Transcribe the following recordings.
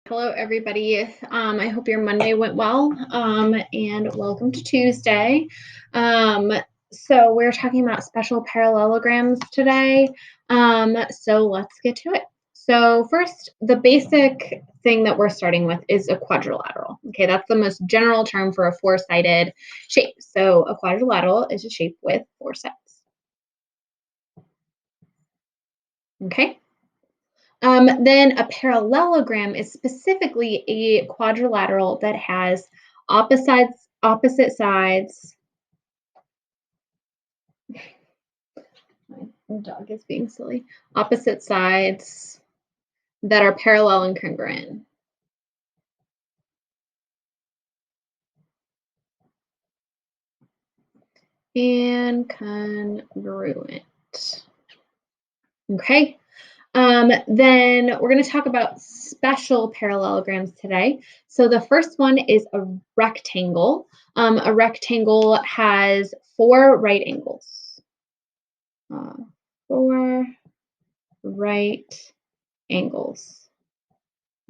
Hello, everybody. I hope your Monday went well, and welcome to Tuesday. So we're talking about special parallelograms today. So let's get to it. So first, the basic thing that we're starting with is a quadrilateral. Okay, that's the most general term for a four-sided shape. So a quadrilateral is a shape with four sides. Okay. Then a parallelogram is specifically a quadrilateral that has opposite sides. My dog is being silly. Opposite sides that are parallel and congruent. And congruent. Okay. Then we're going to talk about special parallelograms today. So the first one is a rectangle. A rectangle has four right angles. Four right angles.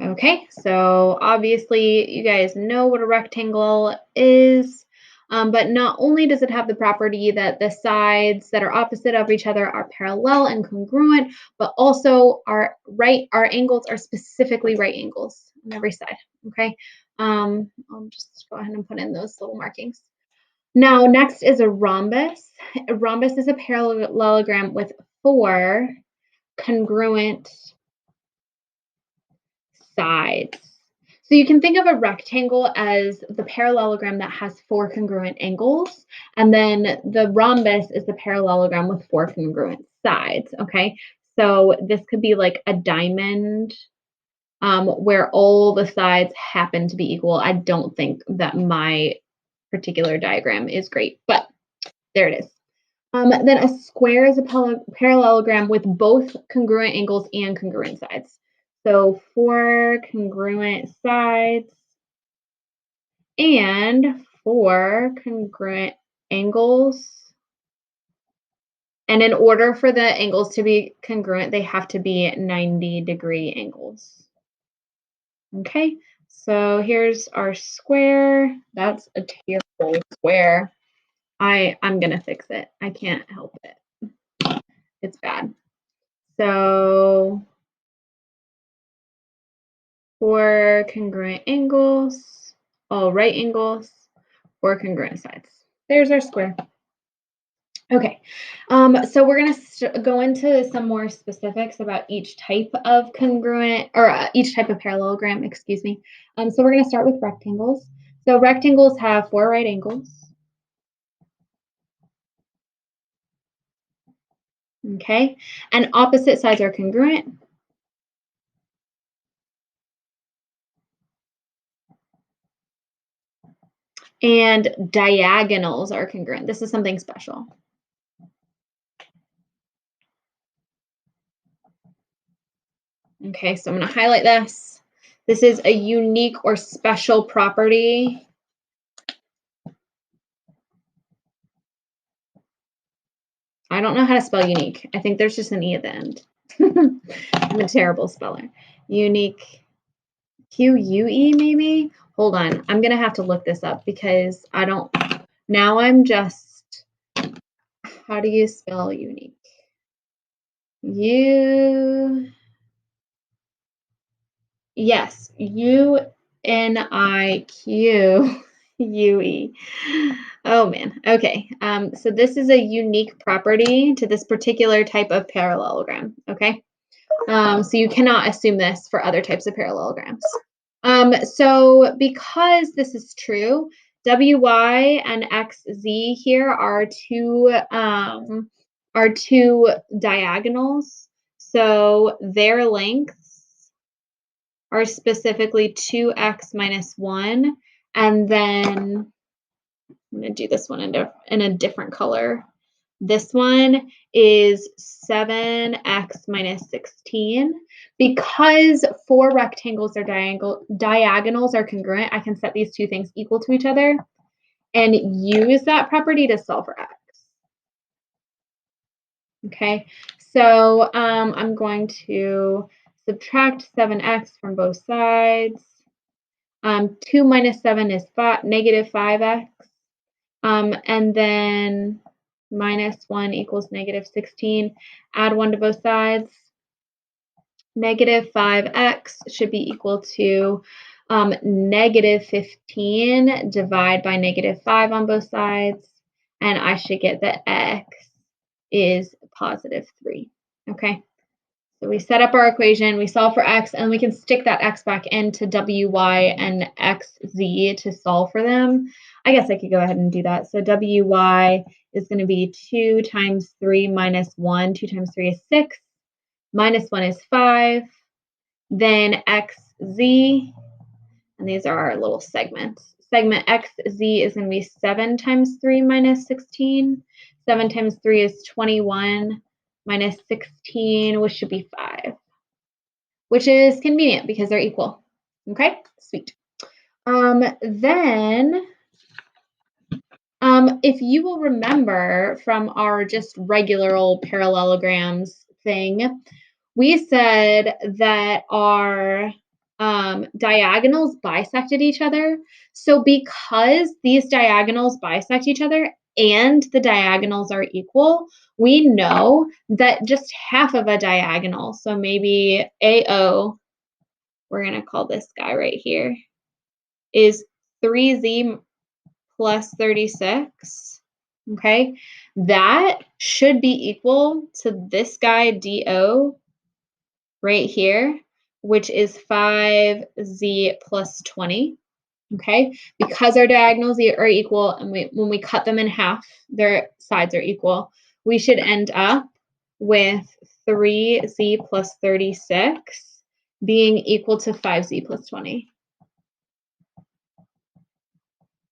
Okay, so obviously you guys know what a rectangle is, but not only does it have the property that the sides that are opposite of each other are parallel and congruent, but also our angles are specifically right angles on every side. Okay, I'll just go ahead and put in those little markings. Now, next is a rhombus. A rhombus is a parallelogram with four congruent sides. So you can think of a rectangle as the parallelogram that has four congruent angles, and then the rhombus is the parallelogram with four congruent sides, okay? So this could be like a diamond where all the sides happen to be equal. I don't think that my particular diagram is great, but there it is. Then a square is a parallelogram with both congruent angles and congruent sides. So four congruent sides and four congruent angles. And in order for the angles to be congruent, they have to be 90-degree angles. Okay, so here's our square. That's a terrible square. I'm gonna fix it. I can't help it. It's bad. So four congruent angles, all right angles, four congruent sides. There's our square. Okay, so we're going to go into some more specifics about each type of congruent, or each type of parallelogram, excuse me. So we're going to start with rectangles. So rectangles have four right angles. Okay, and opposite sides are congruent. And diagonals are congruent. This is something special. Okay, so I'm going to highlight this. This is a unique or special property. I don't know how to spell unique. I think there's just an E at the end. I'm a terrible speller. Unique, Q-U-E maybe? Hold on. I'm going to have to look this up because I don't. Now I'm just. How do you spell unique? Yes, U-N-I-Q-U-E. Oh man. Okay. So this is a unique property to this particular type of parallelogram. Okay. So you cannot assume this for other types of parallelograms. So because this is true, WY and XZ here are two diagonals. So their lengths are specifically 2x minus 1. And then I'm going to do this one in a different color. This one is 7x minus 16. Because four rectangles are diagonals are congruent, I can set these two things equal to each other and use that property to solve for x. Okay, so I'm going to Subtract 7x from both sides. 2 minus 7 is negative 5x. And then minus 1 equals negative 16. Add 1 to both sides. Negative 5x should be equal to negative 15 divided by negative 5 on both sides. And I should get that x is positive 3. Okay. So we set up our equation, we solve for x, and we can stick that x back into wy and xz to solve for them. I guess I could go ahead and do that. So wy is going to be 2 times 3 minus 1. 2 times 3 is 6. Minus 1 is 5. Then xz, and these are our little segments. Segment xz is going to be 7 times 3 minus 16. 7 times 3 is 21. Minus 16, which should be 5, which is convenient because they're equal. Okay, sweet. Then, if you will remember from our just regular old parallelograms thing, we said that our diagonals bisected each other. So because these diagonals bisect each other and the diagonals are equal, we know that just half of a diagonal, so maybe AO, we're going to call this guy right here, is 3z plus 36. Okay, that should be equal to this guy DO right here, which is 5z plus 20. Okay, because our diagonals are equal, and when we cut them in half, their sides are equal, we should end up with 3z plus 36 being equal to 5z plus 20.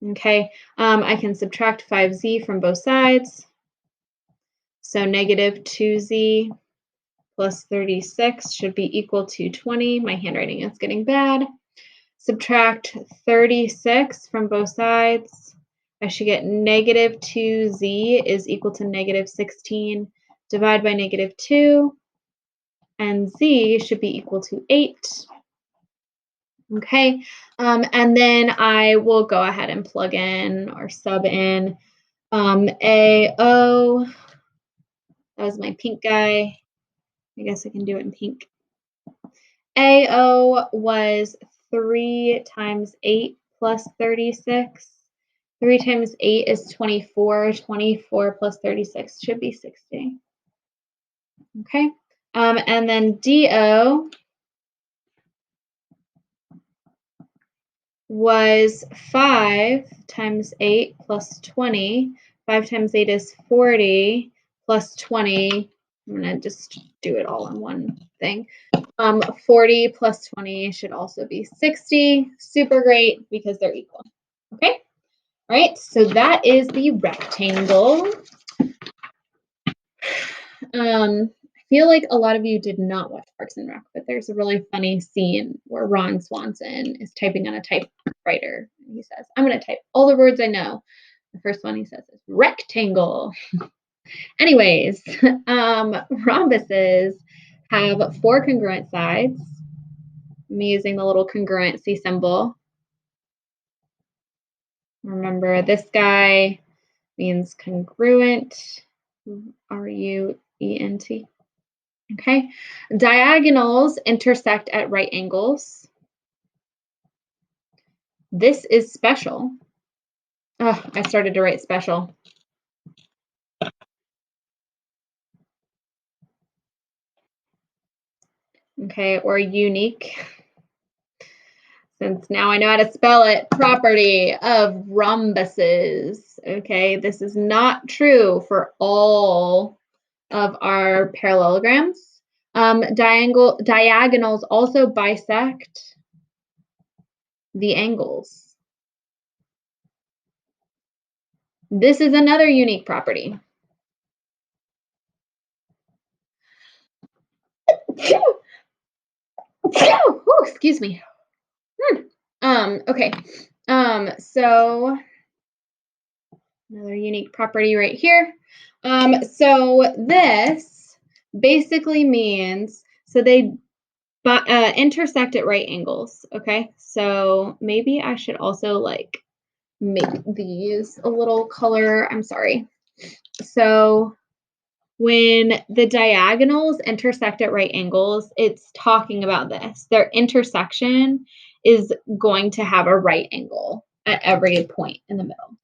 Okay, I can subtract 5z from both sides. So negative 2z plus 36 should be equal to 20. My handwriting is getting bad. Subtract 36 from both sides. I should get negative 2z is equal to negative 16. Divide by negative 2. And z should be equal to 8. Okay, and then I will go ahead and plug in or sub in AO. That was my pink guy. I guess I can do it in pink. AO was 3 times 8 plus 36. 3 times 8 is 24. 24 plus 36 should be 60. Okay, and then DO was 5 times 8 plus 20. 5 times 8 is 40 plus 20. I'm going to just do it all in one thing. 40 plus 20 should also be 60. Super great because they're equal. Okay? All right, so that is the rectangle. I feel like a lot of you did not watch Parks and Rec, but there's a really funny scene where Ron Swanson is typing on a typewriter. And he says, I'm going to type all the words I know. The first one he says is rectangle. Anyways, rhombuses have 4 congruent sides. I'm using the little congruency symbol. Remember, this guy means congruent, R-U-E-N-T. Okay, diagonals intersect at right angles. This is special. Oh, I started to write special. Okay, or unique. Since now I know how to spell it, property of rhombuses. Okay, this is not true for all of our parallelograms. Diagonals also bisect the angles. This is another unique property. Ooh, excuse me. Okay. So another unique property right here. So this basically means, so they but intersect at right angles. Okay, so maybe I should also like make these a little color. I'm sorry. So when the diagonals intersect at right angles, it's talking about this. Their intersection is going to have a right angle at every point in the middle.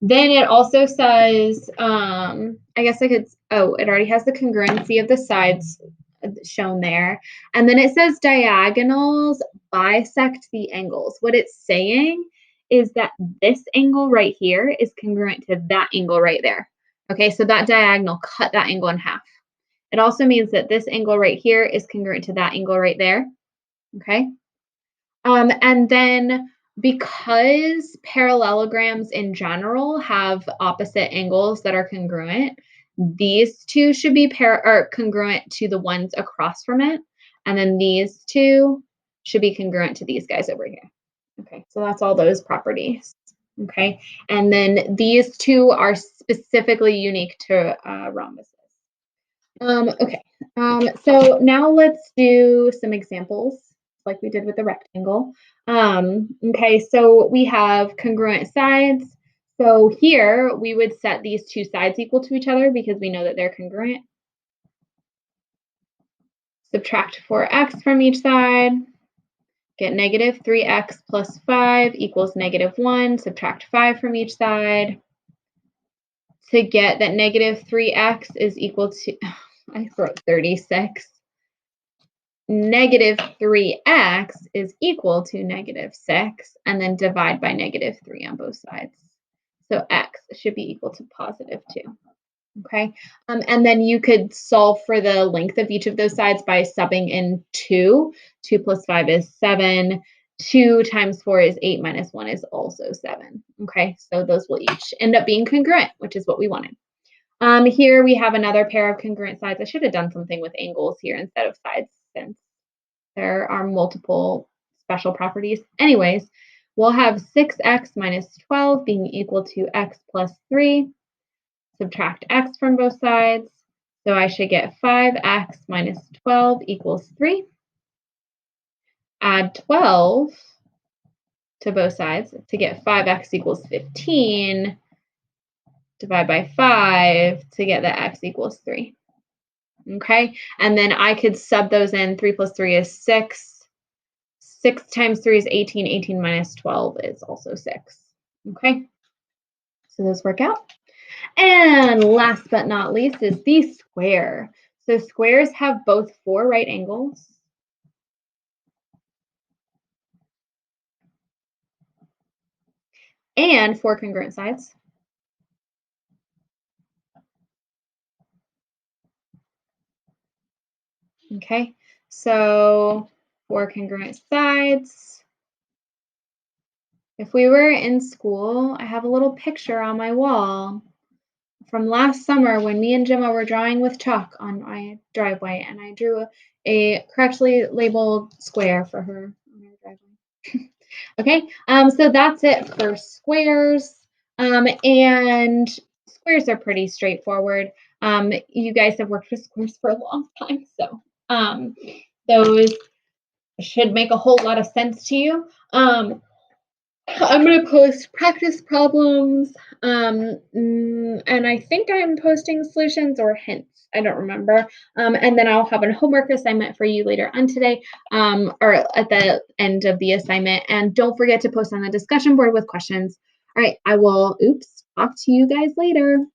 Then it also says, I guess I could, oh, it already has the congruency of the sides shown there. And then it says diagonals bisect the angles. What it's saying is that this angle right here is congruent to that angle right there. Okay, so that diagonal cut that angle in half. It also means that this angle right here is congruent to that angle right there. Okay. And then because parallelograms in general have opposite angles that are congruent, these two should be congruent to the ones across from it. And then these two should be congruent to these guys over here. Okay, so that's all those properties. Okay, and then these two are specifically unique to rhombuses. Okay, so now let's do some examples like we did with the rectangle. Okay, so we have congruent sides. So here we would set these two sides equal to each other because we know that they're congruent. Subtract 4x from each side. Get negative 3x plus 5 equals negative 1. Subtract 5 from each side to get that negative 3x is equal to, I wrote 36. Negative 3x is equal to negative 6, and then divide by negative 3 on both sides. So x should be equal to positive 2. Okay, and then you could solve for the length of each of those sides by subbing in 2. 2 plus 5 is 7. 2 times 4 is 8 minus 1 is also 7. Okay, so those will each end up being congruent, which is what we wanted. Here we have another pair of congruent sides. I should have done something with angles here instead of sides since there are multiple special properties. Anyways, we'll have 6x minus 12 being equal to x plus 3. Subtract x from both sides. So I should get 5x minus 12 equals 3. Add 12 to both sides to get 5x equals 15. Divide by 5 to get that x equals 3. Okay, and then I could sub those in. 3 plus 3 is 6. 6 times 3 is 18. 18 minus 12 is also 6. Okay, so those work out. And last but not least is the square. So squares have both 4 right angles and 4 congruent sides. Okay, so 4 congruent sides. If we were in school, I have a little picture on my wall from last summer when me and Gemma were drawing with chalk on my driveway, and I drew a correctly labeled square for her on her driveway. Okay, so that's it for squares. And squares are pretty straightforward. You guys have worked with squares for a long time, so those should make a whole lot of sense to you. I'm going to post practice problems, and I think I'm posting solutions or hints. I don't remember. And then I'll have a homework assignment for you later on today, or at the end of the assignment. And don't forget to post on the discussion board with questions. All right, I will, talk to you guys later.